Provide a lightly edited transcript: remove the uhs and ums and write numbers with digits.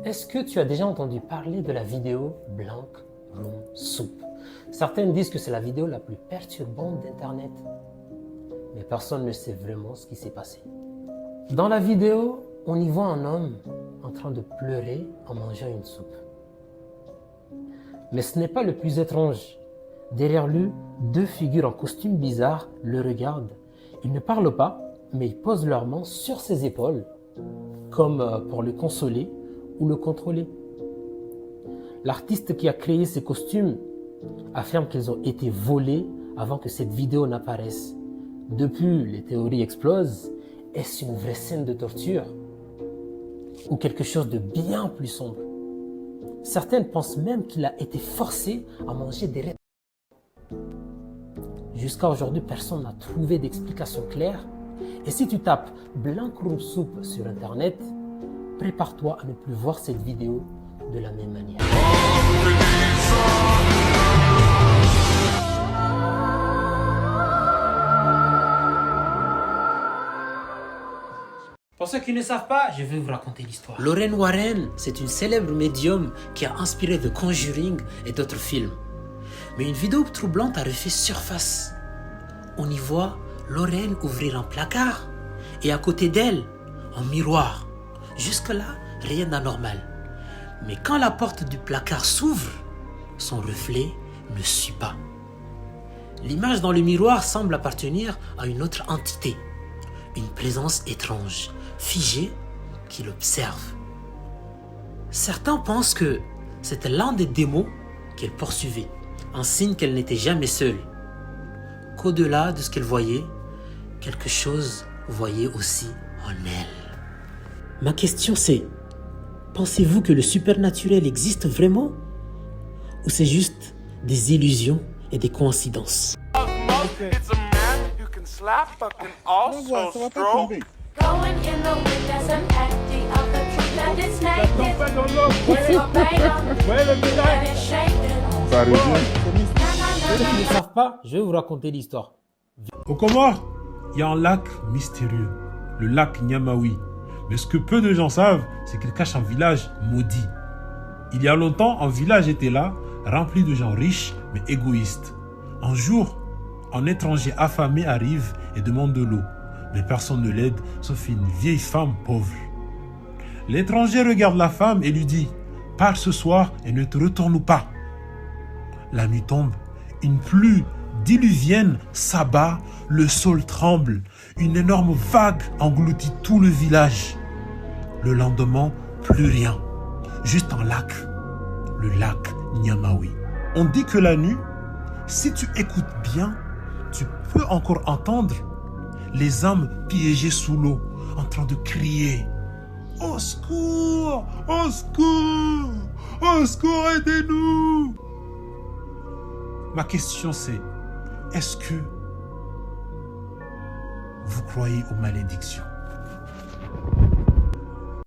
Est-ce que tu as déjà entendu parler de la vidéo Blank Room Soup? Certains disent que c'est la vidéo la plus perturbante d'Internet. Mais personne ne sait vraiment ce qui s'est passé. Dans la vidéo, on y voit un homme en train de pleurer en mangeant une soupe. Mais ce n'est pas le plus étrange. Derrière lui, deux figures en costume bizarre le regardent. Ils ne parlent pas, mais ils posent leurs mains sur ses épaules, comme pour le consoler ou le contrôler. L'artiste qui a créé ces costumes affirme qu'ils ont été volés avant que cette vidéo n'apparaisse. Depuis, les théories explosent. Est-ce une vraie scène de torture ou quelque chose de bien plus sombre? Certaines pensent même qu'il a été forcé à manger des restes. Jusqu'à aujourd'hui, personne n'a trouvé d'explication claire. Et si tu tapes Blank Room Soup sur Internet, prépare-toi à ne plus voir cette vidéo de la même manière. Pour ceux qui ne savent pas, je vais vous raconter l'histoire. Lorraine Warren, c'est une célèbre médium qui a inspiré The Conjuring et d'autres films. Mais une vidéo troublante a refait surface. On y voit Lorraine ouvrir un placard et à côté d'elle, un miroir. Jusque-là, rien d'anormal. Mais quand la porte du placard s'ouvre, son reflet ne suit pas. L'image dans le miroir semble appartenir à une autre entité, une présence étrange, figée, qui l'observe. Certains pensent que c'était l'un des démons qu'elle poursuivait, un signe qu'elle n'était jamais seule, qu'au-delà de ce qu'elle voyait, quelque chose voyait aussi en elle. Ma question c'est, pensez-vous que le supernaturel existe vraiment? Ou c'est juste des illusions et des coïncidences? Ceux qui ne savent pas, je vais vous raconter l'histoire. Au Comores, il y a un lac mystérieux, le lac Nyamawi. Mais ce que peu de gens savent, c'est qu'il cache un village maudit. Il y a longtemps, un village était là, rempli de gens riches mais égoïstes. Un jour, un étranger affamé arrive et demande de l'eau. Mais personne ne l'aide, sauf une vieille femme pauvre. L'étranger regarde la femme et lui dit « Pars ce soir et ne te retourne pas ». La nuit tombe, une pluie diluvienne s'abat, le sol tremble, une énorme vague engloutit tout le village. Le lendemain, plus rien, juste un lac, le lac Nyamawi. On dit que la nuit, si tu écoutes bien, tu peux encore entendre les âmes piégées sous l'eau, en train de crier « Au secours! Au secours! Au secours, aidez-nous » Ma question c'est, est-ce que vous croyez aux malédictions?